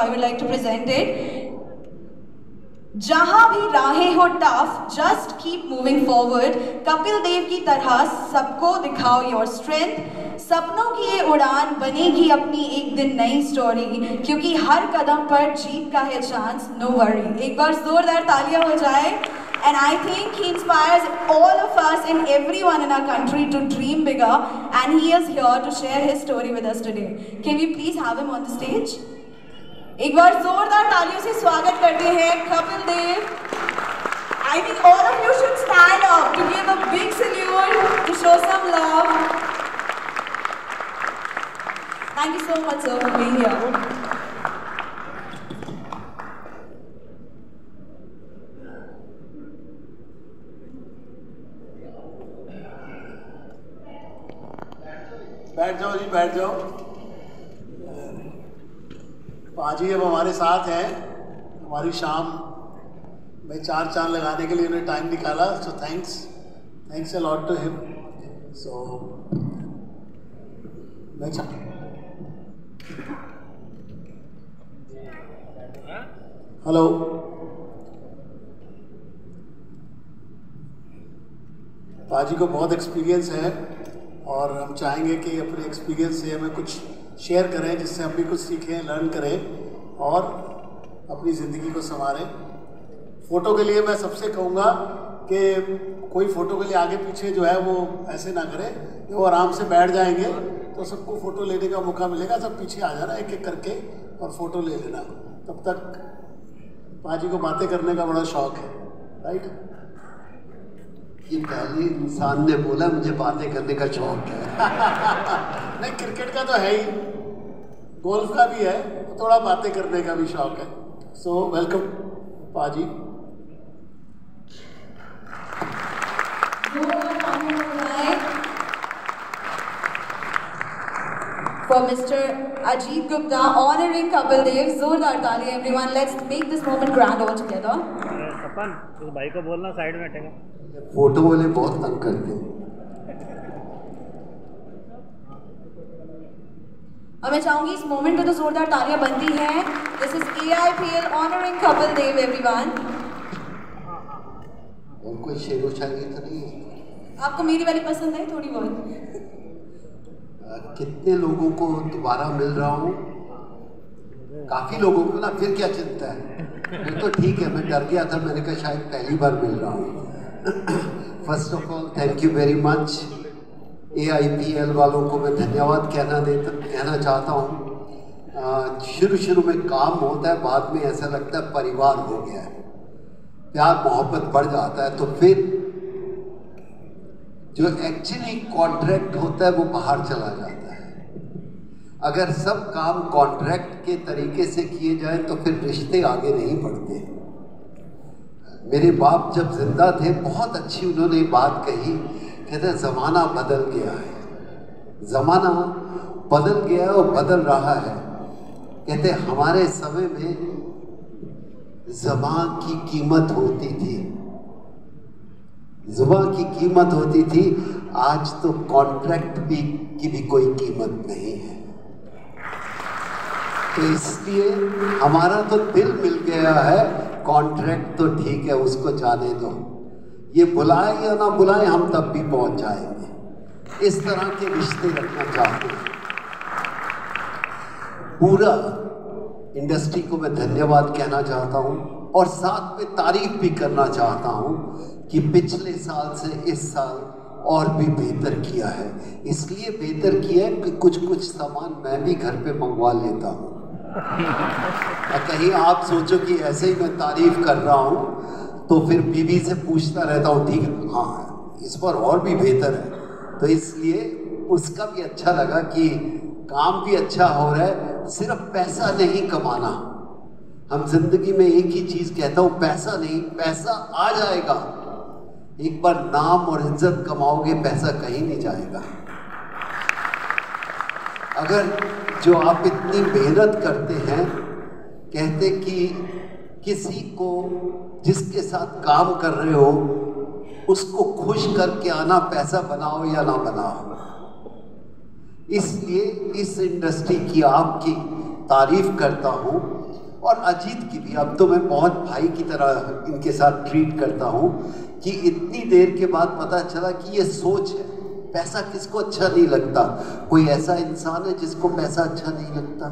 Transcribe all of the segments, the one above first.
I would like to present it. जहां भी राहें हो tough, just keep moving forward. Kapil Dev की तरह सबको दिखाओ योर स्ट्रेंथ। सपनों की ये उड़ान बनेगी अपनी एक दिन नई स्टोरी, क्योंकि हर कदम पर जीत का है चांस, नो वरी। एक बार जोरदार तालियां हो जाए। And I think he inspires all of us and everyone in our country to dream bigger, and he is here to share his story with us today. Can we please have him on the stage? एक बार जोरदार तालियों से स्वागत करते हैं Kapil Dev. I think all of you should stand up to give a big salute, to show some love. Thank you so much, sir, for being here. बैठ जाओ जी, बैठ जाओ। पाजी अब हमारे साथ हैं। हमारी शाम में चार चांद लगाने के लिए उन्हें टाइम निकाला, so thanks a lot to him. So hello, पाजी को बहुत एक्सपीरियंस है और हम चाहेंगे कि अपने एक्सपीरियंस से हमें कुछ शेयर करें, जिससे हम भी कुछ सीखें, लर्न करें और अपनी ज़िंदगी को संवारें। फ़ोटो के लिए मैं सबसे कहूँगा कि कोई फ़ोटो के लिए आगे पीछे जो है वो ऐसे ना करे, वो आराम से बैठ जाएंगे तो सबको फ़ोटो लेने का मौका मिलेगा। सब पीछे आ जाना एक एक करके और फ़ोटो ले लेना। तब तक पाजी को बातें करने का बड़ा शौक़ है, राइट? ये पहले इंसान ने बोला मुझे बातें करने का शौक है। नहीं, क्रिकेट का तो है ही, गोल्फ का भी है, थोड़ा बातें करने का भी शौक है। सो वेलकम पाजी। For Mr. Ajit Gupta honoring Kapil Dev, जोरदार ताली everyone. Let's make this moment grand all together. अपन उस भाई को बोलना साइड में हटेगा। फोटो वाले बहुत तंग करते हैं। और मैं चाहूंगी इस मोमेंट पे तो जोरदार तालियां बनती हैं। This is AIPL honoring Kapil Dev, everyone. और कोई शेरो शायरी तो नहीं है? आपको मेरी वाली पसंद है थोड़ी बहुत? कितने लोगों को दोबारा मिल रहा हूँ? काफी लोगों को ना, फिर क्या चिंता है? फिर तो ठीक है, मैं डर गया था, मैंने कहा शायद पहली बार मिल रहा हूँ। First of all thank you very much. AIPL वालों को मैं धन्यवाद कहना चाहता हूँ। शुरू में काम होता है, बाद में ऐसा लगता है परिवार हो गया है, प्यार मोहब्बत बढ़ जाता है। तो फिर जो एक्चुअली कॉन्ट्रैक्ट होता है वो बाहर चला जाता है। अगर सब काम कॉन्ट्रैक्ट के तरीके से किए जाए तो फिर रिश्ते आगे नहीं बढ़ते। मेरे बाप जब जिंदा थे बहुत अच्छी उन्होंने बात कही, कहते ज़माना बदल गया है, ज़माना बदल गया और बदल रहा है। कहते हमारे समय में ज़बान की कीमत होती थी, ज़बान की कीमत होती थी, आज तो कॉन्ट्रैक्ट की भी कोई कीमत नहीं है। तो इसलिए हमारा तो दिल मिल गया है, कॉन्ट्रैक्ट तो ठीक है उसको जाने दो, ये बुलाए या ना बुलाए हम तब भी पहुंच जाएंगे। इस तरह के रिश्ते रखना चाहते हैं। पूरा इंडस्ट्री को मैं धन्यवाद कहना चाहता हूं और साथ में तारीफ भी करना चाहता हूं कि पिछले साल से इस साल और भी बेहतर किया है। इसलिए बेहतर किया है कि कुछ सामान मैं भी घर पे मंगवा लेता हूं। कहीं आप सोचो कि ऐसे ही मैं तारीफ कर रहा हूँ तो फिर बीवी से पूछता रहता हूँ, ठीक है हाँ इस पर और भी बेहतर है। तो इसलिए उसका भी अच्छा लगा कि काम भी अच्छा हो रहा है। सिर्फ पैसा नहीं कमाना, हम जिंदगी में एक ही चीज़ कहता हूँ, पैसा नहीं, पैसा आ जाएगा। एक बार नाम और इज्जत कमाओगे पैसा कहीं नहीं जाएगा। अगर जो आप इतनी मेहनत करते हैं, कहते कि किसी को जिसके साथ काम कर रहे हो उसको खुश करके आना, पैसा बनाओ या ना बनाओ। इसलिए इस इंडस्ट्री की आपकी तारीफ करता हूँ और अजीत की भी। अब तो मैं बहुत भाई की तरह इनके साथ ट्रीट करता हूँ कि इतनी देर के बाद पता चला कि ये सोच है। पैसा किसको अच्छा नहीं लगता? कोई ऐसा इंसान है जिसको पैसा अच्छा नहीं लगता?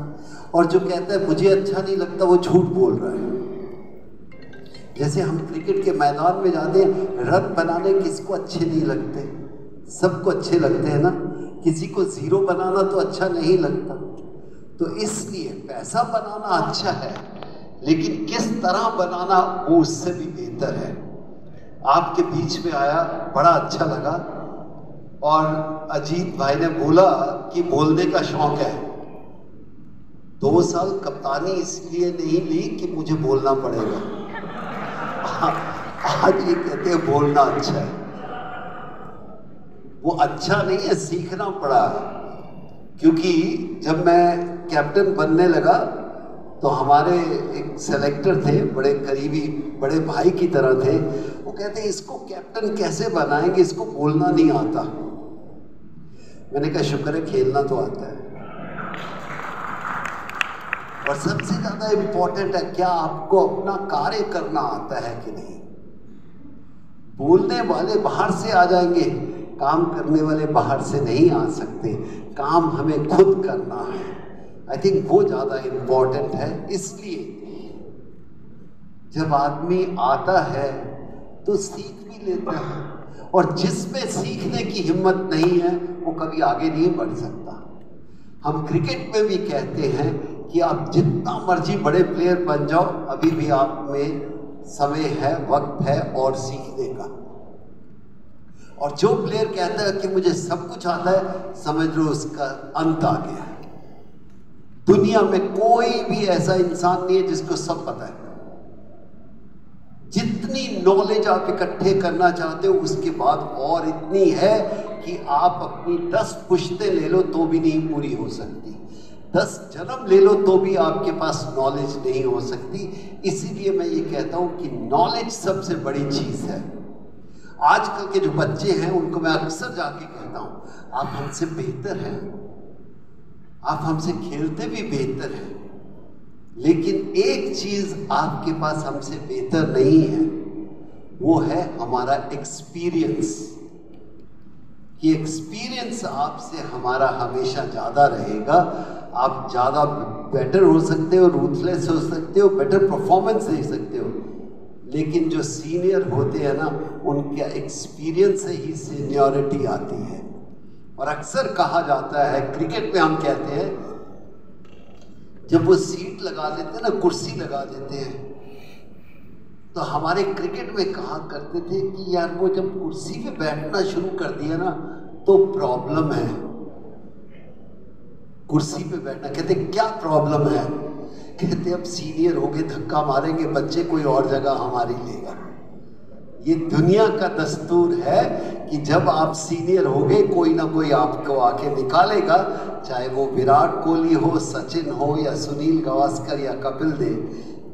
और जो कहता है मुझे अच्छा नहीं लगता वो झूठ बोल रहा है। जैसे हम क्रिकेट के मैदान में जाते हैं, रन बनाने किसको अच्छे नहीं लगते? सबको अच्छे लगते हैं ना। किसी को जीरो बनाना तो अच्छा नहीं लगता। तो इसलिए पैसा बनाना अच्छा है, लेकिन किस तरह बनाना वो उससे भी बेहतर है। आपके बीच में आया, बड़ा अच्छा लगा। और अजीत भाई ने बोला कि बोलने का शौक है। 2 साल कप्तानी इसलिए नहीं ली कि मुझे बोलना पड़ेगा। आज ये कहते हैं बोलना अच्छा है। वो अच्छा नहीं है, सीखना पड़ा। क्योंकि जब मैं कैप्टन बनने लगा तो हमारे एक सेलेक्टर थे, बड़े करीबी, बड़े भाई की तरह थे। वो कहते इसको कैप्टन कैसे बनाएंगे, इसको बोलना नहीं आता। मैंने कहा शुक्र है खेलना तो आता है। और सबसे ज्यादा इंपॉर्टेंट है क्या आपको अपना कार्य करना आता है कि नहीं। बोलने वाले बाहर से आ जाएंगे, काम करने वाले बाहर से नहीं आ सकते। काम हमें खुद करना है। आई थिंक वो ज़्यादा इम्पोर्टेंट है। इसलिए जब आदमी आता है तो सीख भी लेता है, और जिसमें सीखने की हिम्मत नहीं है वो कभी आगे नहीं बढ़ सकता। हम क्रिकेट में भी कहते हैं कि आप जितना मर्जी बड़े प्लेयर बन जाओ, अभी भी आप में समय है, वक्त है और सीखने का। और जो प्लेयर कहता है कि मुझे सब कुछ आता है, समझ लो उसका अंत आ गया है। दुनिया में कोई भी ऐसा इंसान नहीं है जिसको सब पता है। जितनी नॉलेज आप इकट्ठे करना चाहते हो उसके बाद और इतनी है कि आप अपनी 10 पुश्तें ले लो तो भी नहीं पूरी हो सकती। 10 जन्म ले लो तो भी आपके पास नॉलेज नहीं हो सकती। इसीलिए मैं ये कहता हूं कि नॉलेज सबसे बड़ी चीज है। आजकल के जो बच्चे हैं उनको मैं अक्सर जाके कहता हूं आप हमसे बेहतर हैं, आप हमसे खेलते भी बेहतर हैं, लेकिन एक चीज आपके पास हमसे बेहतर नहीं है, वो है हमारा एक्सपीरियंस। कि एक्सपीरियंस आपसे हमारा हमेशा ज़्यादा रहेगा। आप ज़्यादा बेटर हो सकते हो, रूथलेस हो सकते हो, बेटर परफॉर्मेंस दे सकते हो, लेकिन जो सीनियर होते हैं ना, उनका एक्सपीरियंस से ही सीनियरिटी आती है। और अक्सर कहा जाता है, क्रिकेट में हम कहते हैं, जब वो सीट लगा देते हैं ना, कुर्सी लगा देते हैं, तो हमारे क्रिकेट में कहा करते थे कि यार वो जब कुर्सी पे बैठना शुरू कर दिया ना तो प्रॉब्लम है। कुर्सी पे बैठना, कहते क्या प्रॉब्लम है? कहते अब सीनियर हो गए, धक्का मारेंगे, बच्चे कोई और जगह हमारी लेगा। ये दुनिया का दस्तूर है कि जब आप सीनियर हो गए, कोई ना कोई आपको आके निकालेगा, चाहे वो विराट कोहली हो, सचिन हो, या सुनील गावस्कर या कपिल देव।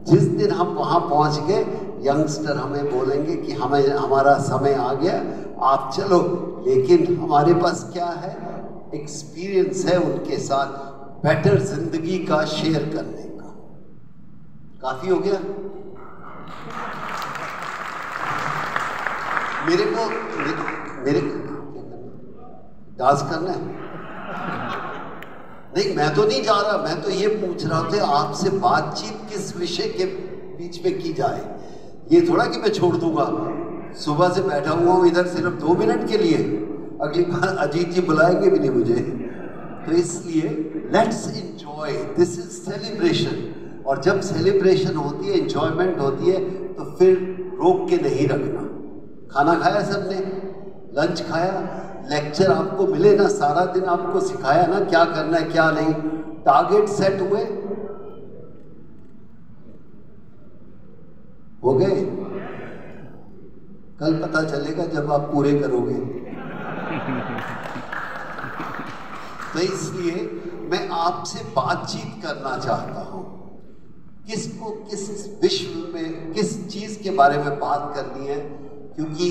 जिस दिन हम वहाँ पहुँच गए, यंगस्टर हमें बोलेंगे कि हमें हमारा समय आ गया, आप चलो। लेकिन हमारे पास क्या है? एक्सपीरियंस है उनके साथ बेटर जिंदगी का शेयर करने का। काफी हो गया? मेरे डांस करना है? नहीं, मैं तो नहीं जा रहा, मैं तो ये पूछ रहा था आपसे बातचीत किस विषय के बीच में की जाए। ये थोड़ा कि मैं छोड़ दूंगा, सुबह से बैठा हुआ हूँ इधर सिर्फ 2 मिनट के लिए, अगली बार अजीत जी बुलाएंगे भी नहीं मुझे। तो इसलिए let's enjoy, this is celebration. और जब सेलिब्रेशन होती है, एंजॉयमेंट होती है, तो फिर रोक के नहीं रखना। खाना खाया सबने, लंच खाया, लेक्चर आपको मिले ना, सारा दिन आपको सिखाया ना क्या करना है क्या नहीं, टारगेट सेट हुए, हो गए। कल पता चलेगा जब आप पूरे करोगे। तो इसलिए मैं आपसे बातचीत करना चाहता हूं, किसको किस विश्व में किस चीज के बारे में बात करनी है, क्योंकि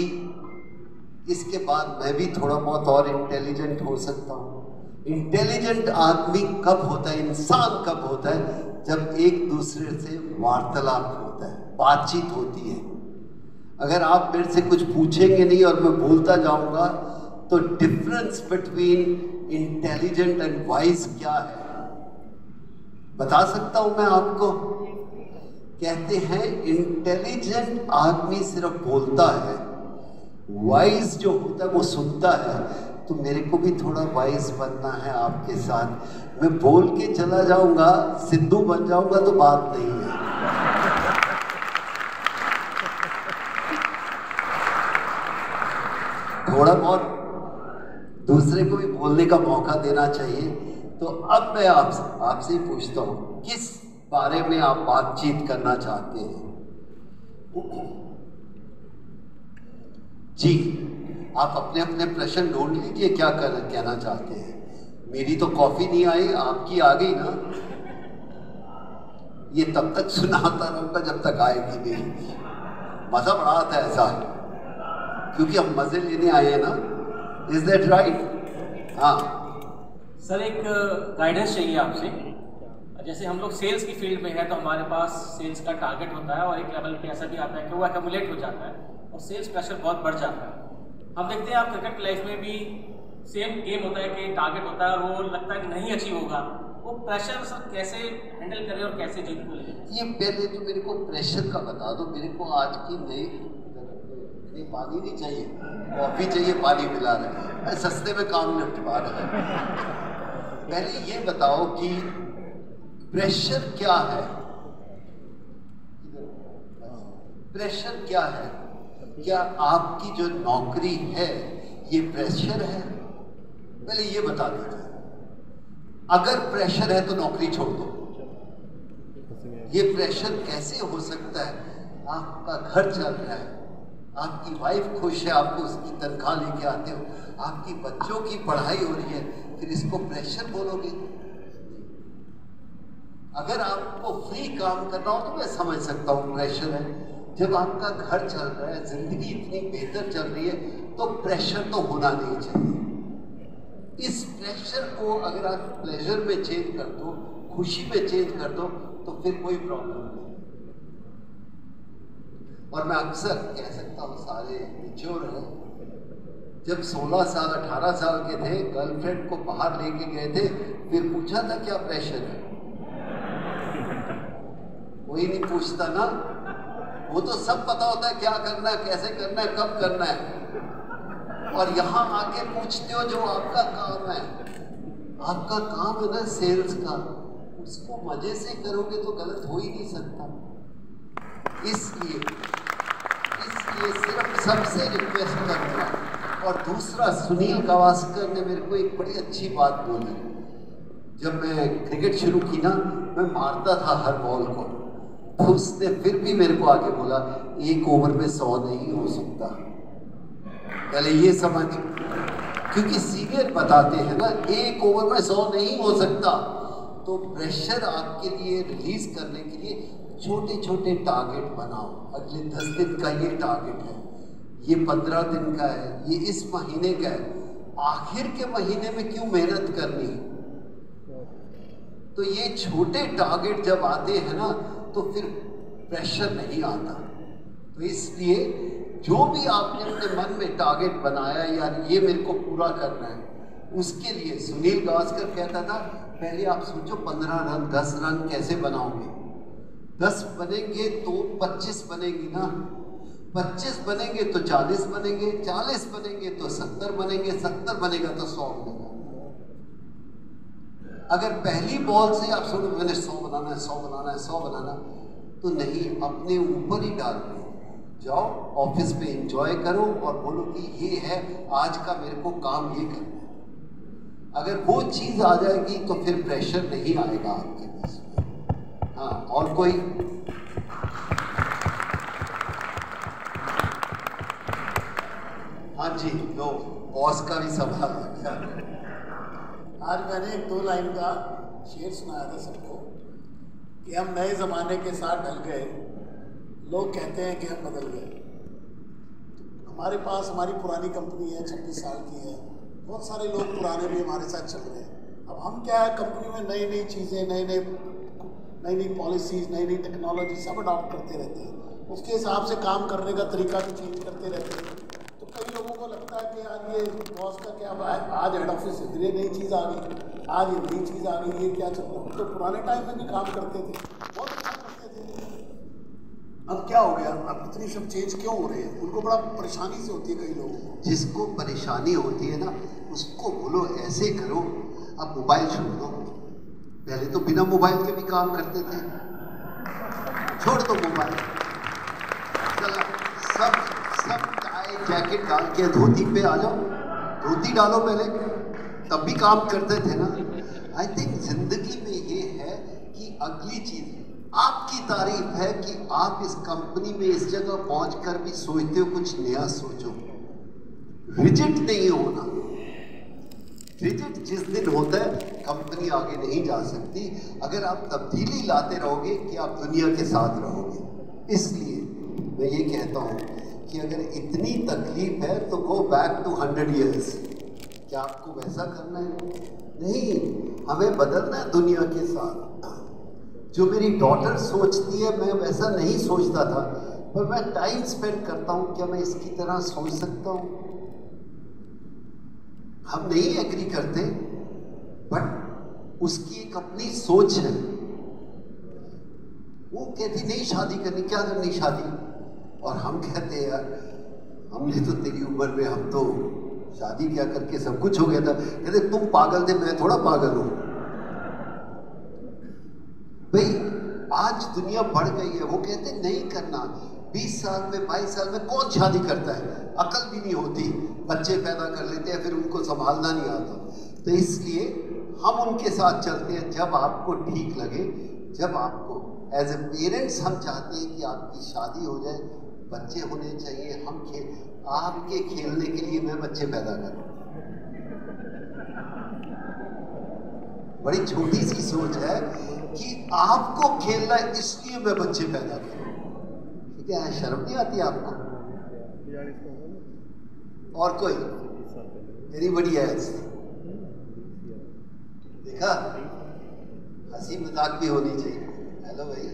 इसके बाद मैं भी थोड़ा बहुत और इंटेलिजेंट हो सकता हूँ। इंटेलिजेंट आदमी कब होता है, इंसान कब होता है? जब एक दूसरे से वार्तालाप होता है, बातचीत होती है। अगर आप मेरे से कुछ पूछेंगे नहीं और मैं बोलता जाऊंगा तो difference between intelligent and wise क्या है बता सकता हूं मैं आपको। कहते हैं इंटेलिजेंट आदमी सिर्फ बोलता है, वाइज जो होता है वो सुनता है। तो मेरे को भी थोड़ा वाइज बनना है आपके साथ। मैं बोल के चला जाऊंगा, सिद्धू बन जाऊंगा तो बात नहीं है। थोड़ा बहुत दूसरे को भी बोलने का मौका देना चाहिए। तो अब मैं आपसे ही पूछता हूं, किस बारे में आप बातचीत करना चाहते हैं? जी, आप अपने अपने प्रश्न ढूंढ लीजिए, क्या कहना चाहते हैं। मेरी तो कॉफी नहीं आई, आपकी आ गई ना। ये तब तक सुनाता रहूंगा जब तक आएगी नहीं। मजा बड़ा आता है ऐसा, क्योंकि हम मजे लेने आए हैं ना। Is that right? हाँ सर, एक गाइडेंस चाहिए आपसे। जैसे हम लोग सेल्स की फील्ड में है तो हमारे पास सेल्स का टारगेट होता है और एक लेवल पे ऐसा भी आता है कि वो एक्यूमुलेट हो जाता है और सेल्स प्रेशर बहुत बढ़ जाता है। हम देखते हैं आप क्रिकेट लाइफ में भी सेम गेम होता है कि टारगेट होता है और वो लगता है कि नहीं अचीव होगा। वो प्रेशर सर कैसे हैंडल करें और कैसे जीत को लें? ये पहले तो मेरे को प्रेशर का बता दो। मेरे को आज की नई पानी नहीं चाहिए, कॉफी चाहिए, पानी मिला रहे, सस्ते में काम निपटा रहे। पहले ये बताओ कि प्रेशर क्या है? प्रेशर क्या है? क्या आपकी जो नौकरी है ये प्रेशर है? पहले ये बता दीजिए। अगर प्रेशर है तो नौकरी छोड़ दो। ये प्रेशर कैसे हो सकता है? आपका घर चल रहा है, आपकी वाइफ खुश है, आपको उसकी तनख्वाह लेके आते हो, आपकी बच्चों की पढ़ाई हो रही है, फिर इसको प्रेशर बोलोगे? अगर आपको फ्री काम करना हो तो मैं समझ सकता हूँ प्रेशर है। जब आपका घर चल रहा है, जिंदगी इतनी बेहतर चल रही है, तो प्रेशर तो होना नहीं चाहिए। इस प्रेशर को अगर आप प्लेजर में चेंज कर दो, खुशी में चेंज कर दो, तो फिर कोई प्रॉब्लम नहीं। और मैं अक्सर कह सकता हूँ सारे मैच्योर हैं। जब 16 साल 18 साल के थे, गर्लफ्रेंड को बाहर लेके गए थे, फिर पूछा था क्या प्रेशर है? कोई नहीं पूछता ना। वो तो सब पता होता है क्या करना है, कैसे करना है, कब करना है। और यहाँ आके पूछते हो जो आपका काम है। आपका काम है ना सेल्स का, उसको मजे से करोगे तो गलत हो ही नहीं सकता। इसलिए सिर्फ सबसे रिक्वेस्ट करता हूँ। और दूसरा, सुनील गावस्कर ने मेरे को एक बड़ी अच्छी बात बोली। जब मैं क्रिकेट शुरू की ना, मैं मारता था हर बॉल को, तो उसने फिर भी मेरे को आगे बोला, एक ओवर में 100 नहीं हो सकता। पहले ये समझ, क्योंकि सीनियर बताते हैं ना, एक ओवर में 100 नहीं हो सकता। तो प्रेशर आपके लिए रिलीज करने के लिए छोटे छोटे टारगेट बनाओ। अगले 10 दिन का ये टारगेट है, ये 15 दिन का है, ये इस महीने का है। आखिर के महीने में क्यों मेहनत करनी? तो ये छोटे टारगेट जब आते हैं ना, तो फिर प्रेशर नहीं आता। तो इसलिए जो भी आपने अपने मन में टारगेट बनाया, यार ये मेरे को पूरा करना है, उसके लिए सुनील गावस्कर कहता था, पहले आप सोचो 15 रन 10 रन कैसे बनाओगे। 10 बनेंगे तो 25 बनेंगी ना, 25 बनेंगे तो 40 बनेंगे, 40 बनेंगे तो 70 बनेंगे, 70 बनेगा तो 100 बनेगा। अगर पहली बॉल से आप सोचो मैंने 100 बनाना है, 100 बनाना है, 100 बनाना, तो नहीं, अपने ऊपर ही डाल दो। जाओ ऑफिस पे एंजॉय करो और बोलो कि ये है आज का मेरे को काम, ये करना है। अगर वो चीज आ जाएगी तो फिर प्रेशर नहीं आएगा आपके पास में। हाँ, और कोई? हाँ जी, लो बॉस का भी सवाल है क्या? आज मैंने एक 2 लाइन का शेर सुनाया था सबको कि हम नए ज़माने के साथ ढल गए, लोग कहते हैं कि हम बदल गए। हमारे पास हमारी पुरानी कंपनी है, 26 साल की है, बहुत सारे लोग पुराने भी हमारे साथ चल रहे हैं। अब हम क्या है, कंपनी में नई नई चीज़ें, नए नए नई नई पॉलिसीज़, नई नई टेक्नोलॉजी सब अडॉप्ट करते रहते हैं, उसके हिसाब से काम करने का तरीका भी चेंज करते रहते हैं। तो कई लोगों को लगता है कि यार ये बॉस का क्या, आज हेड ऑफिस से ये नई चीज़ आ गई, आज ये नई चीज़ आ गई, ये क्या चल रहा है। तो पुराने टाइम में भी काम करते थे, बहुत अच्छा करते थे। अब क्या हो गया, अब इतनी सब चेंज क्यों हो रहे हैं, उनको बड़ा परेशानी से होती है कई लोगों को। जिसको परेशानी होती है ना, उसको बोलो ऐसे करो, अब मोबाइल छोड़ दो। पहले तो बिना मोबाइल के भी काम करते थे, छोड़ दो मोबाइल, सब टाई जैकेट डाल के धोती पे आ जाओ, धोती डालो पहले, तब भी काम करते थे ना। आई थिंक जिंदगी में ये है कि अगली चीज आपकी तारीफ है कि आप इस कंपनी में इस जगह पहुंचकर भी सोचते हो कुछ नया सोचो, रिजिड नहीं होना। रिजिड जिस दिन होता है कंपनी आगे नहीं जा सकती। अगर आप तब्दीली लाते रहोगे कि आप दुनिया के साथ रहोगे। इसलिए मैं ये कहता हूँ कि अगर इतनी तकलीफ है तो गो बैक टू 100 years। क्या आपको वैसा करना है? नहीं, हमें बदलना है दुनिया के साथ। जो मेरी डॉटर सोचती है मैं वैसा नहीं सोचता था, पर मैं टाइम स्पेंड करता हूँ, क्या मैं इसकी तरह सोच सकता हूँ? हम नहीं एग्री करते, बट उसकी एक अपनी सोच है। वो कहती नहीं शादी करनी, क्या करनी शादी, और हम कहते हैं यार हमने तो तेरी उम्र में, हम तो शादी क्या करके सब कुछ हो गया था। कहते तुम पागल थे, मैं थोड़ा पागल हूं। भाई आज दुनिया बढ़ गई है, वो कहते नहीं करना। 20 साल में 22 साल में कौन शादी करता है, अकल भी नहीं होती, बच्चे पैदा कर लेते हैं, फिर उनको संभालना नहीं आता। तो इसलिए हम उनके साथ चलते हैं जब आपको ठीक लगे, जब आपको एज ए पेरेंट्स हम चाहते हैं कि आपकी शादी हो जाए, बच्चे होने चाहिए, हम आपके खेलने के लिए मैं बच्चे पैदा करूं। बड़ी छोटी सी सोच है कि आपको खेलना है इसलिए मैं बच्चे पैदा करूं। ठीक है, शर्म नहीं आती आपको? और कोई एनीबॉडी एल्स? देखा, हंसी मजाक भी होनी चाहिए। हेलो भाई,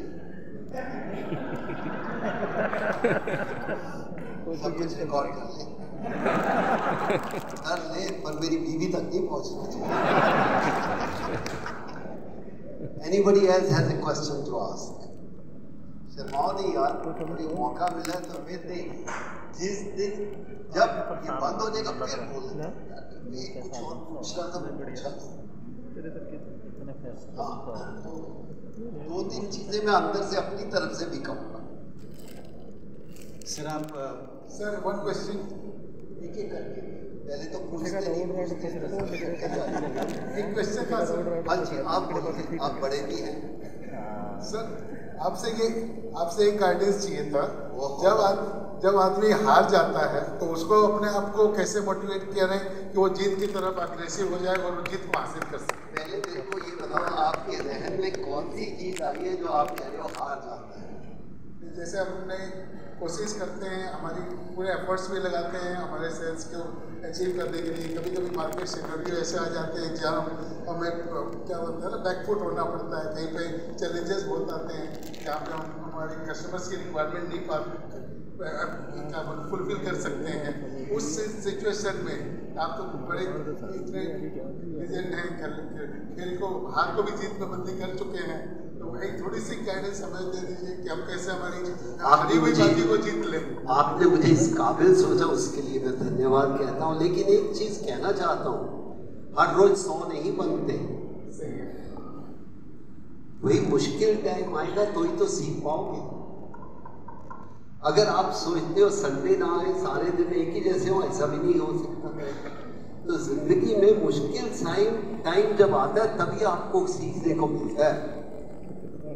सब कुछ रिकॉर्ड कर ले, पर मेरी बीवी तक नहीं पहुंचना चाहिए। Anybody else has a question to ask? शर्माओ नहीं यार, कोई मौका मिला तो फिर नहीं। जिस दिन जब ये बंद हो जाएगा फिर बोलना। मैं कुछ और पूछ रहा था, मैं पूछा। हाँ, 2-3 चीजें मैं अंदर से अपनी तरफ से भी कहूँगा। सर आप सर वन क्वेश्चन एक एक करके, पहले तो पूछते नहीं, एक क्वेश्चन था सर। हाँ जी, आप बड़े भी हैं सर। आपसे एक गाइडेंस चाहिए था। जब आदमी हार जाता है तो उसको अपने आप को कैसे मोटिवेट करें कि वो जीत की तरफ अग्रेसिव हो जाए और वो जीत को हासिल कर सके। पहले मेरे को ये बताओ, आपके जहन में कौन सी चीज आई है जो आप कह रहे हो हार जाता है? जैसे हमने कोशिश करते हैं, हमारी पूरे एफर्ट्स भी लगाते हैं हमारे सेल्स को अचीव करने के लिए। कभी कभी मार्केट सिनेरियो ऐसे आ जाते हैं जहाँ हमें क्या बोलते हैं ना, बैकफुट होना पड़ता है। कहीं पे चैलेंजेस बहुत आते हैं जहाँ पे हम हमारे कस्टमर्स की रिक्वायरमेंट नहीं क्या फुलफिल कर सकते हैं। उस सिचुएशन में आप तो बड़े इतने लेजेंड हैं, खेल को हार को भी जीत में बंदी कर चुके हैं, तो एक थोड़ी सी गाइडेंस हमें दे दीजिए कि हम कैसे हमारी हुई बाजी को जीत लें। आपने मुझे इस काबिल सोचा, उसके लिए मैं धन्यवाद कहता हूँ। लेकिन एक चीज कहना चाहता हूँ, हर रोज 100 नहीं बनते। वही मुश्किल टाइम आएगा तो ही तो सीख पाओगे। अगर आप सोचते हो संडे ना आए सारे दिन एक ही जैसे हो, ऐसा भी नहीं हो सकता। तो जिंदगी में मुश्किल टाइम जब आता है तभी आपको सीखने को मिलता है,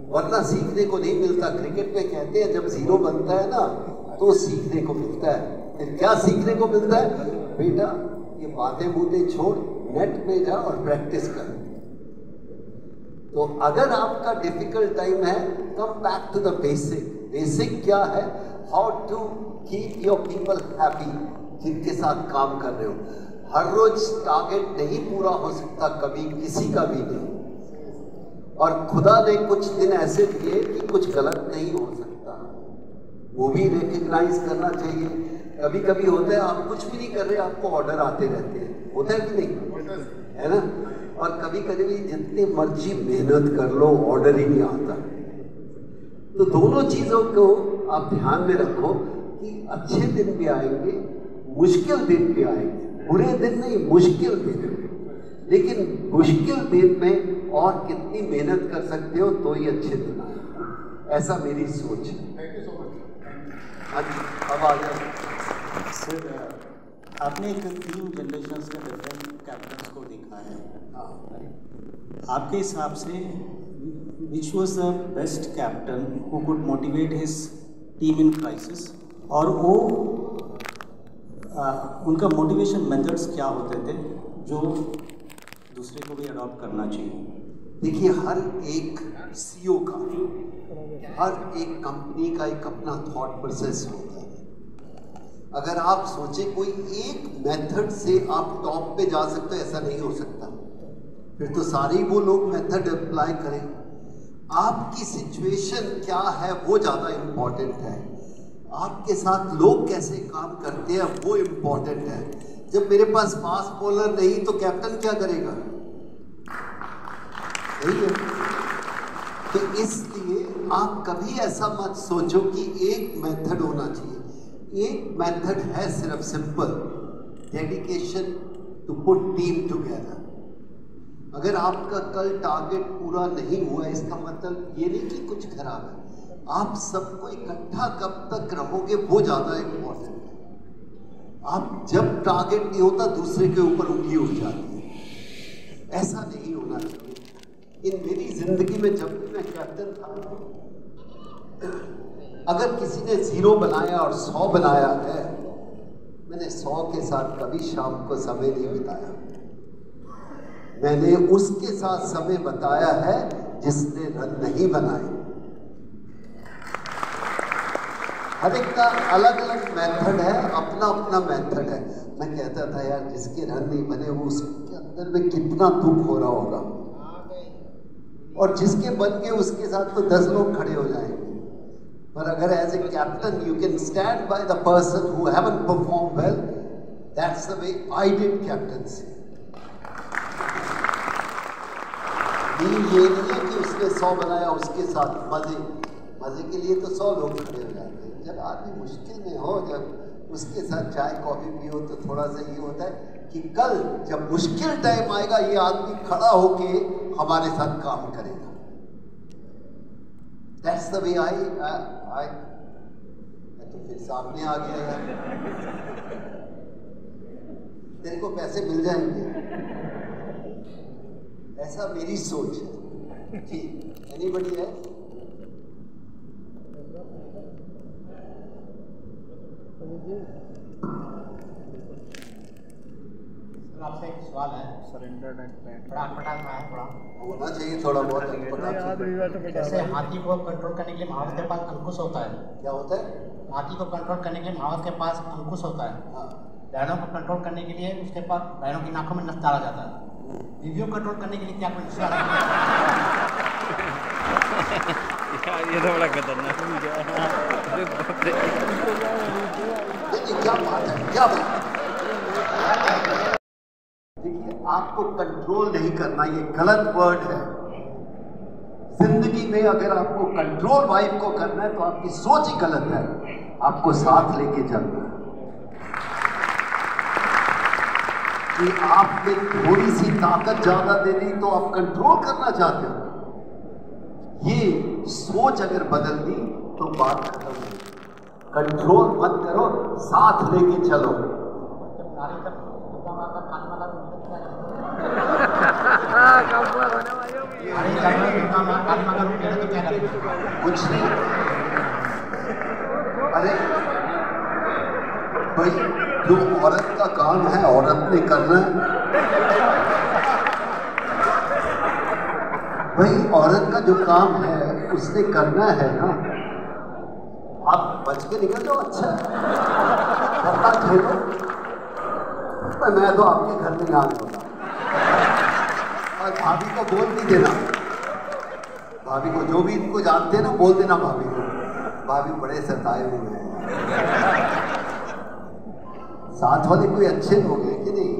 वरना सीखने को नहीं मिलता। क्रिकेट में कहते हैं जब 0 बनता है ना तो सीखने को मिलता है। फिर क्या सीखने को मिलता है? बेटा ये बातें छोड़, नेट पे जा और प्रैक्टिस कर। तो अगर आपका डिफिकल्ट टाइम है, come back to the basic. Basic क्या है? How to keep your people happy, जिनके साथ काम कर रहे हो। हर रोज टारगेट नहीं पूरा हो सकता, कभी किसी का भी नहीं। और खुदा ने कुछ दिन ऐसे दिए कि कुछ गलत नहीं हो सकता, वो भी रिकग्नाइज करना चाहिए। कभी कभी होता है आप कुछ भी नहीं कर रहे, आपको ऑर्डर आते रहते हैं, होता है कि नहीं, है ना? और कभी कभी जितनी मर्जी मेहनत कर लो ऑर्डर ही नहीं आता। तो दोनों चीज़ों को आप ध्यान में रखो कि अच्छे दिन भी आएंगे, मुश्किल दिन भी आएंगे, बुरे दिन नहीं, मुश्किल दिन। लेकिन मुश्किल दिन में और कितनी मेहनत कर सकते हो तो ही अच्छे दिन आएंगे, ऐसा मेरी सोच है। Thank you so much. हाँ जी, अब आ जाए सर। आपने एक 3 जनरेशन्स के डिफरेंट कैप्टन्स को देखा है, आपके हिसाब से which was the best captain who could motivate his team in crisis, और वो उनका मोटिवेशन मेथड्स क्या होते थे जो दूसरे को भी अडॉप्ट करना चाहिए? देखिए, हर एक सीईओ का, हर एक कंपनी का एक अपना थॉट प्रोसेस होता है। अगर आप सोचें कोई एक मेथड से आप टॉप पे जा सकते हो, ऐसा नहीं हो सकता। फिर तो सारे ही वो लोग मेथड अप्लाई करें। आपकी सिचुएशन क्या है वो ज़्यादा इम्पॉर्टेंट है, आपके साथ लोग कैसे काम करते हैं वो इम्पॉर्टेंट है। जब मेरे पास फास्ट बॉलर नहीं तो कैप्टन क्या करेगा? नहीं है। तो इसलिए आप कभी ऐसा मत सोचो कि एक मेथड होना चाहिए। एक मेथड है सिर्फ simple, dedication to put team together. अगर आपका कल टारगेट पूरा नहीं हुआ, इसका मतलब ये नहीं कि कुछ खराब है, आप सबको इकट्ठा कब तक रहोगे वो ज़्यादा इम्पोर्टेंट है। आप जब टारगेट नहीं होता दूसरे के ऊपर उंगली उठ जाती है, ऐसा नहीं होना चाहिए। इन मेरी जिंदगी में जब भी मैं कैप्टन था, अगर किसी ने 0 बनाया और 100 बनाया है, मैंने 100 के साथ कभी शाम को समय नहीं बिताया। मैंने उसके साथ समय बताया है जिसने रन नहीं बनाए। हर एक का अलग अलग मेथड है, अपना अपना मेथड है। मैं कहता था यार जिसके रन नहीं बने वो उसके अंदर में कितना दुख हो रहा होगा, और जिसके बन गए उसके साथ तो 10 लोग खड़े हो जाएंगे। पर अगर as a captain you can stand by the person who haven't perform well, that's the way I did captaincy. ये नहीं है कि उसने 100 बनाया उसके साथ मजे के लिए तो 100 लोग खड़े हो जाते हैं। जब आदमी मुश्किल में हो, जब उसके साथ चाय कॉफी पियो तो थोड़ा सा ये होता है कि कल जब मुश्किल टाइम आएगा ये आदमी खड़ा होके हमारे साथ काम करेगा। That's the way I तो फिर सामने आ गया यार, तेरे को पैसे मिल जाएंगे, ऐसा मेरी सोच है। जी, एनीबडी है? आपसे एक सवाल है। सरेंडर एंड पैंट थोड़ा अटपटा है, थोड़ा होना चाहिए, थोड़ा बहुत। जैसे हाथी को कंट्रोल करने के लिए महावत के पास अंकुश होता है। क्या होता है? हाथी को कंट्रोल करने के लिए महावत के पास अंकुश होता है। हाँ। बैलों को कंट्रोल करने के लिए उसके पास बैलों की नाकों में नस डाला जाता है। बीवियों को कंट्रोल करने के लिए क्या कोई नस डाला ये तो बड़ा खतरनाक है। क्या बात है, क्या बात। देखिए, आपको कंट्रोल नहीं करना, ये गलत वर्ड है। जिंदगी में अगर आपको कंट्रोल वाइफ को करना है तो आपकी सोच ही गलत है, आपको साथ लेके चलना है। कि आपने थोड़ी सी ताकत ज्यादा दे दी तो आप कंट्रोल करना चाहते हो, ये सोच अगर बदल दी तो बात खत्म हो। कंट्रोल मत करो, साथ लेके चलो। कुछ नहीं, अरे भाई जो औरत का काम है औरत ने करना है। भाई औरत का जो काम है उसने करना है ना। आप बच के निकल जाओ, अच्छा वरना झेलो। मैं तो आपके घर में ना आने वाला। और भाभी को बोल भी देना भाभी को, जो भी इनको जानते हैं ना, बोल देना भाभी को, भाभी बड़े सताए हुए हैं। साथ वाले कोई अच्छे लोग हैं कि नहीं?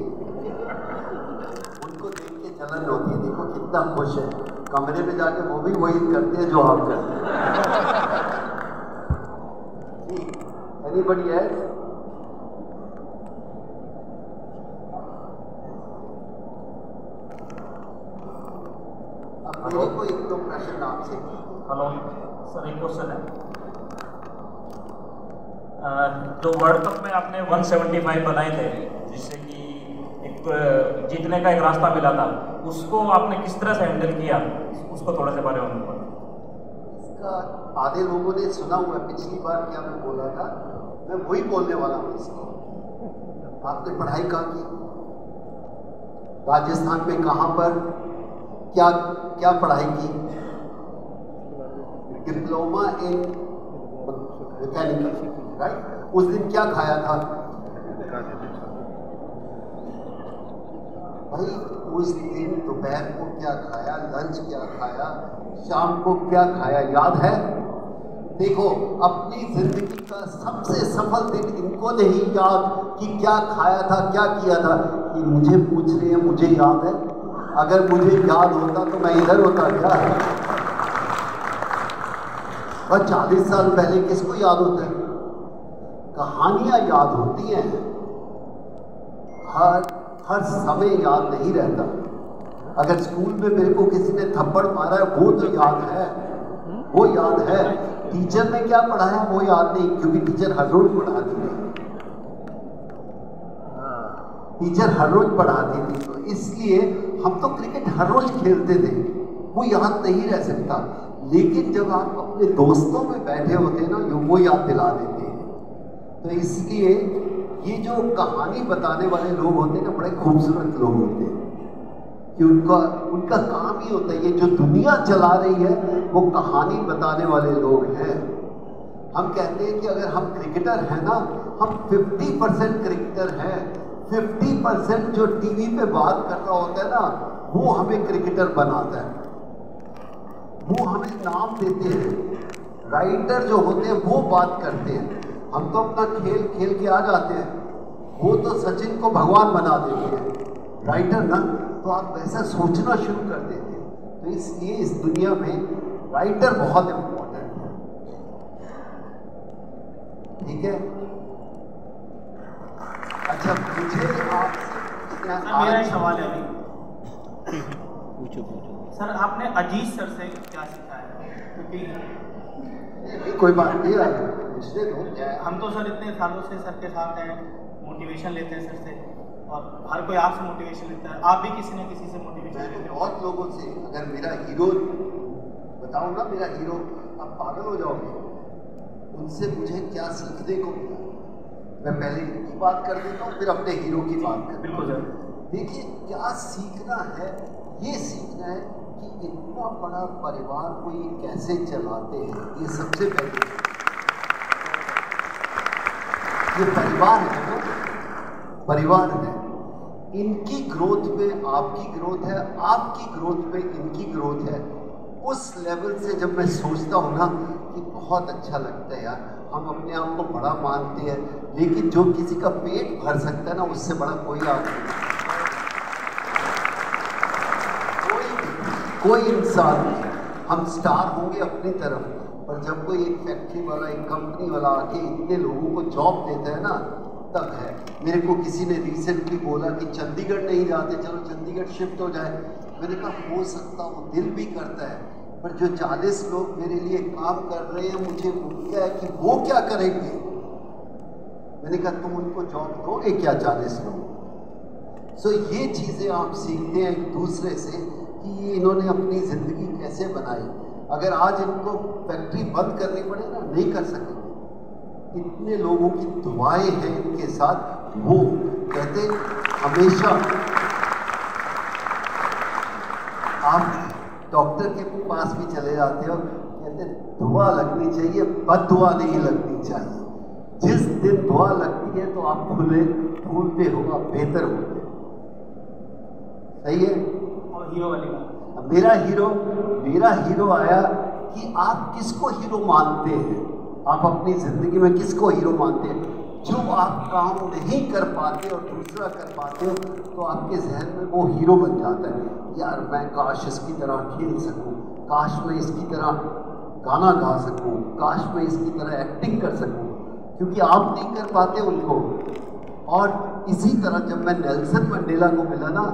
उनको देख के जलन होती है, देखो कितना खुश है। कमरे में जाके वो भी वही करते हैं जो आप करते हैं। Anybody else? अब मेरे को एक दो प्रश्न आपसे। हेलो सर, एक क्वेश्चन है। जो वर्ल्ड कप में आपने 175 बनाए थे, जिससे कि एक जीतने का एक रास्ता मिला था, उसको आपने किस तरह से हैंडल किया, उसको थोड़ा सा बारे में बताओ। इसका आधे लोगों ने सुना हुआ है, पिछली बार क्या मैं बोला था, मैं वही बोलने वाला हूँ इसको। आपने पढ़ाई कहाँ की? राजस्थान में कहाँ पर क्या क्या पढ़ाई की? Diploma in mechanical, right? उस दिन क्या खाया था भाई? उस दिन दोपहर को क्या खाया, लंच क्या खाया, शाम को क्या खाया, याद है? देखो, अपनी जिंदगी का सबसे सफल दिन इनको नहीं याद कि क्या खाया था, क्या किया था। कि मुझे पूछ रहे हैं, मुझे याद है? अगर मुझे याद होता तो मैं इधर होता क्या? और 40 साल पहले किसको याद होता है? कहानियां याद होती हैं, हर समय याद नहीं रहता। अगर स्कूल में मेरे को किसी ने थप्पड़ मारा है वो तो याद है, वो याद है। टीचर ने क्या पढ़ाया वो याद नहीं, क्योंकि टीचर हर रोज पढ़ाती थी, टीचर हर रोज पढ़ाती थी। तो इसलिए हम तो क्रिकेट हर रोज खेलते थे, वो याद नहीं रह सकता। लेकिन जब आप अपने दोस्तों में बैठे होते हैं ना, वो याद दिला देते हैं। तो इसलिए ये जो कहानी बताने वाले लोग होते हैं ना, बड़े खूबसूरत लोग होते हैं, कि उनका काम ही होता है, ये जो दुनिया चला रही है वो कहानी बताने वाले लोग हैं। हम कहते हैं कि अगर हम क्रिकेटर हैं ना, हम 50% क्रिकेटर हैं, 50% जो टीवी पे बात कर रहा होता है ना, वो हमें क्रिकेटर बनाता है, वो हमें नाम देते हैं। राइटर जो होते हैं वो बात करते हैं, हम तो अपना खेल खेल के आ जाते हैं, वो तो सचिन को भगवान बना देते हैं। राइटर ना, तो आप वैसा सोचना शुरू कर देते हैं। तो इसलिए इस दुनिया में राइटर बहुत इम्पोर्टेंट है, ठीक है? अच्छा, मुझे आपसे मेरा एक सवाल है अभी। सर, आपने अजीज सर से क्या सीखा है? क्योंकि कोई बात नहीं है, इसलिए तो क्या है, हम तो सर इतने सालों से सर के साथ हैं, मोटिवेशन लेते हैं सर से, और हर कोई आपसे मोटिवेशन लेता है। आप भी किसी न किसी से मोटिवेशन मैं लेते तो हो। बहुत लोगों से, अगर मेरा हीरो बताऊं ना, मेरा हीरो, आप पागल हो जाओगे। उनसे मुझे क्या सीखने को मिला, मैं पहले इनकी बात कर देता हूँ, फिर अपने हीरो की बात कर। बिल्कुल सर। देखिए, क्या सीखना है, ये सीखना है कि इतना बड़ा परिवार को ये कैसे चलाते हैं। ये सबसे पहले ये परिवार है ना, परिवार है। इनकी ग्रोथ में आपकी ग्रोथ है, आपकी ग्रोथ में इनकी ग्रोथ है। उस लेवल से जब मैं सोचता हूँ ना, कि बहुत अच्छा लगता है यार। हम अपने आप को बड़ा मानते हैं, लेकिन जो किसी का पेट भर सकता है ना, उससे बड़ा कोई आदमी नहीं, कोई इंसान नहीं। हम स्टार होंगे अपनी तरफ, पर जब कोई एक फैक्ट्री वाला, एक कंपनी वाला आके इतने लोगों को जॉब देता है ना, तब है। मेरे को किसी ने रिसेंटली बोला कि चंडीगढ़ नहीं जाते, चलो चंडीगढ़ शिफ्ट हो जाए। मैंने कहा हो सकता, वो दिल भी करता है, पर जो 40 लोग मेरे लिए काम कर रहे हैं, मुझे उनका है कि वो क्या करेंगे। मैंने कहा तुम उनको जॉब दोगे क्या 40 लोग? सो ये चीज़ें आप सीखते हैं एक दूसरे से कि ये इन्होंने अपनी ज़िंदगी कैसे बनाई। अगर आज इनको फैक्ट्री बंद करनी पड़े ना, नहीं कर सकेंगे। इतने लोगों की दुआएं हैं इनके साथ। वो कहते हमेशा, आप डॉक्टर के पास भी चले जाते हो, कहते दुआ लगनी चाहिए, बद्दुआ नहीं लगनी चाहिए। जिस दिन दुआ लगती है तो आप फूलते हो, आप बेहतर होते हो। सही है? और हीरो वाली बात, मेरा हीरो आया कि आप किसको हीरो मानते हैं, आप अपनी जिंदगी में किसको हीरो मानते हैं। जो आप काम नहीं कर पाते और दूसरा कर पाते हो तो आपके जहन में वो हीरो बन जाता है। यार मैं काश इसकी तरह खेल सकूं, काश मैं इसकी तरह गाना गा सकूं, काश मैं इसकी तरह एक्टिंग कर सकूं, क्योंकि आप नहीं कर पाते उनको। और इसी तरह जब मैं नेल्सन मंडेला को मिला ना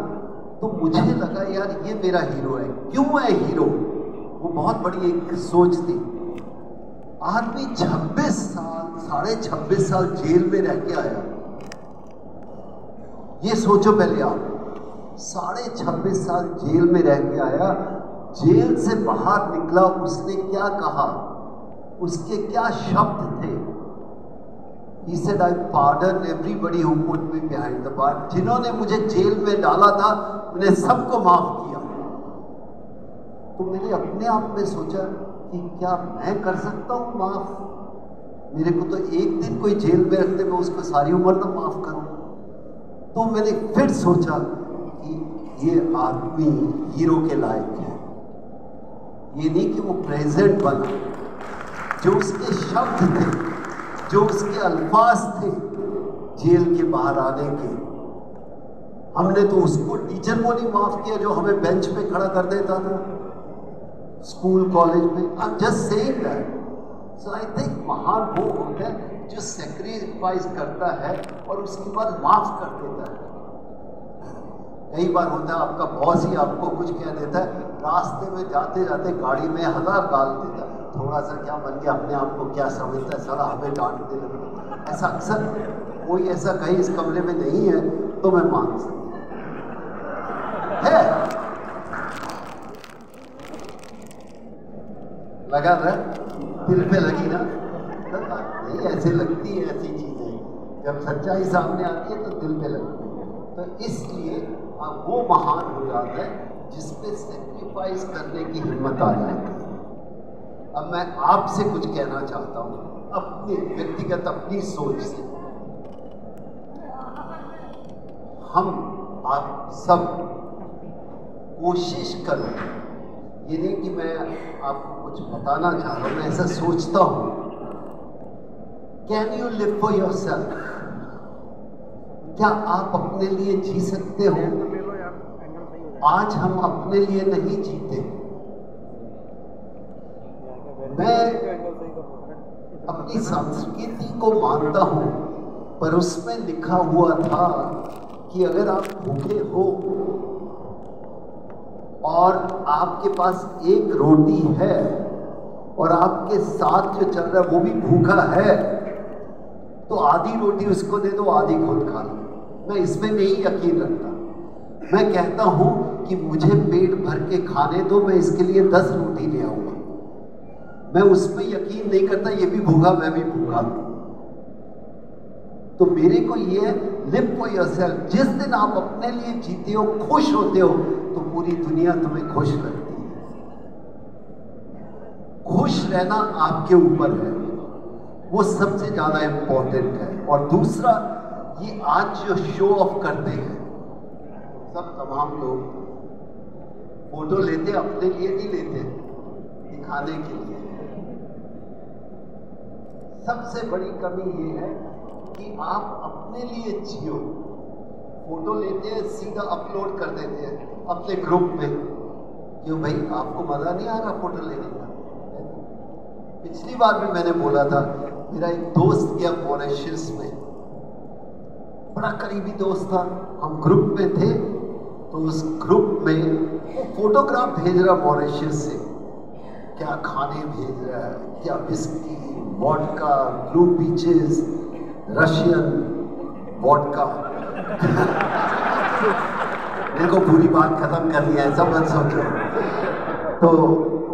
तो मुझे लगा यार ये मेरा हीरो है। क्यों है हीरो? वो बहुत बड़ी एक सोच थी। आदमी 26 साल 26.5 साल जेल में रह के आया। ये सोचो पहले आप, 26.5 साल जेल में रह के आया। जेल से बाहर निकला, उसने क्या कहा, उसके क्या शब्द थे? He said, I pardon everybody who put me behind the bar. जिन्होंने मुझे जेल में डाला था उन्हें सबको माफ किया। तो मैंने अपने आप में सोचा कि क्या मैं कर सकता हूँ माफ? मेरे को तो एक दिन कोई जेल में रख दे, मैं उसको सारी उम्र तो माफ करूँ। तो मैंने फिर सोचा कि ये आदमी हीरो के लायक है। ये नहीं कि वो प्रेजेंट बना, जो उसके शब्द थे, जो उसके अल्फाज थे जेल के बाहर आने के, हमने तो उसको टीचर को नहीं माफ किया जो हमें बेंच पे खड़ा कर देता था स्कूल कॉलेज में। I am just saying that. So I think महान वो होता है जो सेक्रीफाइस करता है और उसके बाद माफ कर देता है। कई बार होता है आपका बॉस ही आपको कुछ कह देता है, रास्ते में जाते जाते गाड़ी में 1000 गाल देता है, थोड़ा सा क्या बन गया, अपने आप को क्या समझता है, साला हमें डांटने लगता। ऐसा अक्सर कोई ऐसा कहीं इस कमरे में नहीं है तो मैं मान सकता है। लगा रहा दिल पे लगी ना? नहीं, ऐसे लगती है ऐसी चीजें, जब सच्चाई सामने आती है तो दिल पे लगती है। तो इसलिए वो महान हो जाता है जिसपे सेक्रीफाइस करने की हिम्मत आ जाती है। अब मैं आपसे कुछ कहना चाहता हूँ अपने व्यक्तिगत अपनी सोच से। हम आप सब कोशिश करें, ये नहीं कि मैं आपको कुछ बताना चाह रहा हूँ, मैं ऐसा सोचता हूँ। Can you live for yourself? क्या आप अपने लिए जी सकते हो? आज हम अपने लिए नहीं जीते। मैं अपनी संस्कृति को मानता हूं, पर उसमें लिखा हुआ था कि अगर आप भूखे हो और आपके पास एक रोटी है और आपके साथ जो चल रहा है वो भी भूखा है, तो आधी रोटी उसको दे दो, आधी खुद खा लो। मैं इसमें नहीं यकीन रखता। मैं कहता हूं कि मुझे पेट भर के खाने दो, मैं इसके लिए 10 रोटी ले आऊंगा। मैं उसमें यकीन नहीं करता ये भी भूखा मैं भी भूखा। तो मेरे को ये लिव फॉर योरसेल्फ, जिस दिन आप अपने लिए जीते हो, खुश होते हो, तो पूरी दुनिया तुम्हें खुश लगती है। खुश रहना आपके ऊपर है, वो सबसे ज्यादा इंपॉर्टेंट है। और दूसरा, ये आज जो शो ऑफ करते हैं सब तमाम लोग, फोटो लेते अपने लिए नहीं लेते, दिखाने के लिए। सबसे बड़ी कमी ये है कि आप अपने लिए जियो। फोटो लेते हैं, सीधा अपलोड कर देते हैं अपने ग्रुप में। क्यों भाई, आपको मजा नहीं आ रहा फोटो लेने का? पिछली बार भी मैंने बोला था, मेरा एक दोस्त गया मॉरिशस में, बड़ा करीबी दोस्त था, हम ग्रुप में थे। तो उस ग्रुप में वो फोटोग्राफ भेज रहा मॉरिशस से, क्या खाने भेज रहा है, क्या whisky, vodka, blue beaches, Russian vodka. मेरे को पूरी बात खत्म करनी है, सब मत सोचो। तो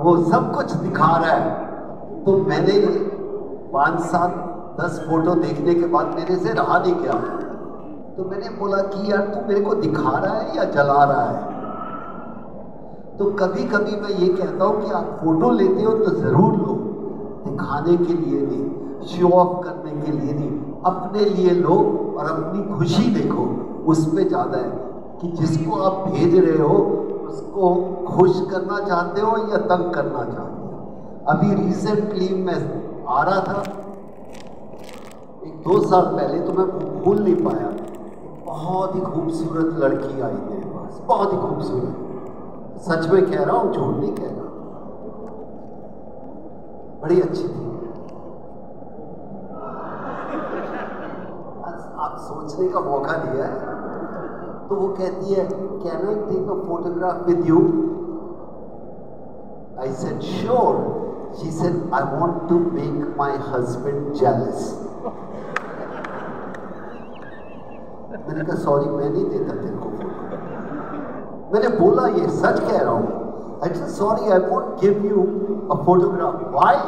वो सब कुछ दिखा रहा है। तो मैंने 5, 7, 10 फोटो देखने के बाद मेरे से रहा नहीं गया। तो मैंने बोला कि यार तू मेरे को दिखा रहा है या जला रहा है? तो कभी कभी मैं ये कहता हूँ कि आप फोटो लेते हो तो जरूर लो, दिखाने के लिए नहीं, शो ऑफ करने के लिए नहीं, अपने लिए लो और अपनी खुशी देखो। उसमें ज़्यादा है कि जिसको आप भेज रहे हो उसको खुश करना चाहते हो या तंग करना चाहते हो? अभी रिसेंटली मैं आ रहा था, 2 साल पहले, तो मैं भूल नहीं पाया, बहुत ही खूबसूरत लड़की आई मेरे पास, बहुत ही खूबसूरत, सच में कह रहा हूँ, झूठ नहीं कह रहा, बड़ी अच्छी थी। आप सोचने का मौका दिया है। तो वो कहती है, can I take a photograph with you? I said sure. She said, I want to make my husband jealous. मैंने कहा सॉरी, मैं नहीं देता तेरे को फोटो। मैंने बोला, ये सच कह रहा हूँ। I said sorry, I won't give you a photograph. Why?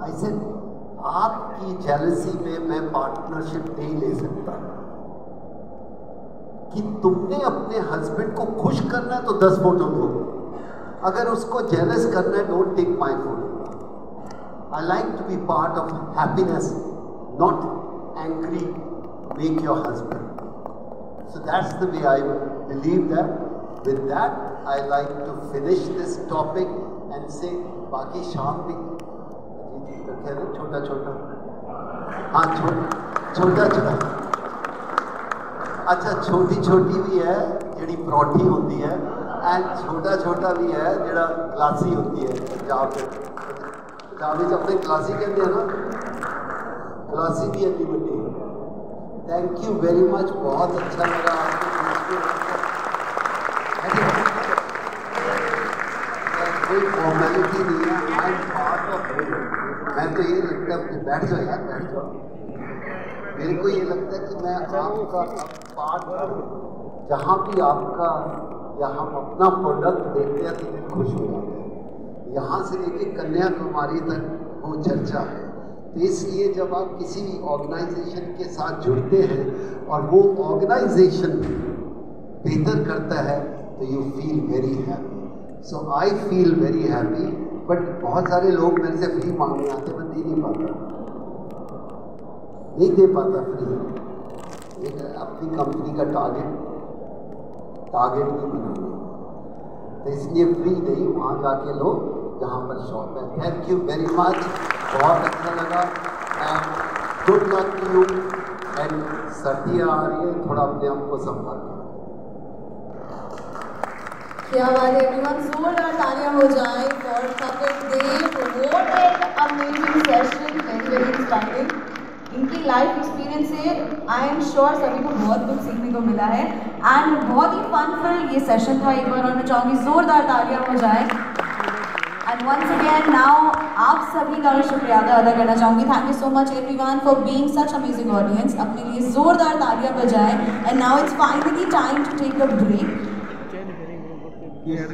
I said, आपकी जेलसी में मैं पार्टनरशिप नहीं ले सकता। कि तुमने अपने हस्बैंड को खुश करना है तो 10 फोटो लो, अगर उसको जेलस करना है don't take my photo. I like to be part of happiness, not angry make your husband. So that's the way I believe that. With that I like to finish this topic and से बाकी शाम भी रखे ना, छोटा छोटा, हाँ छोटा छोटा, अच्छा छोटी छोटी भी है जिहड़ी परौठी होती है, एंड छोटा छोटा भी है जिहड़ा गलासी होती है। पंजाब में अपने गलासी कहते हैं ना, गलासी भी है बड़ी। थैंक यू वेरी मच, बहुत अच्छा लगा कोई फॉर्मेलिटी नहीं है, I am part of it. मैं तो ये लगता है, बैठ जाओ यार, बैठ जाओ। मेरे को ये लगता है कि मैं आपका पार्ट हूँ। जहाँ भी आपका या हम अपना प्रोडक्ट देखते हैं तो दिल खुश हो जाता है। यहाँ से लेके कन्याकुमारी तक वो चर्चा है। तो इसलिए जब आप किसी ऑर्गेनाइजेशन के साथ जुड़ते हैं और वो ऑर्गेनाइजेशन बेहतर करता है तो you feel very happy. So I feel very happy. But बहुत सारे लोग मेरे से फ्री मांगने आते, मैं दे नहीं पाता, नहीं दे पाता फ्री। एक अपनी कंपनी का टारगेट नहीं बनाना, तो इसलिए फ्री नहीं, वहाँ जाके लो जहाँ पर शॉप है। थैंक यू वेरी मच, बहुत अच्छा लगा and good luck to you. And सर्दियाँ आ रही है, थोड़ा अपने आप को संभाल। क्या बात है एवरीवन, जोरदार तालियां हो जाए for Kapil Dev. What an amazing session, very very inspiring. इनकी लाइफ एक्सपीरियंस से आई एम श्योर सभी को बहुत कुछ सीखने को मिला है एंड बहुत ही फन फिल ये सेशन था एक बार, और मैं चाहूँगी जोरदार तालियां हो जाए। एंड वंस अगेन नाउ आप सभी का मैं शुक्रिया अदा करना चाहूँगी। Thank you so much everyone for being such amazing audience. अपने लिए जोरदार तालियां बजाएं। And now it's finally time to take a break. Yeah.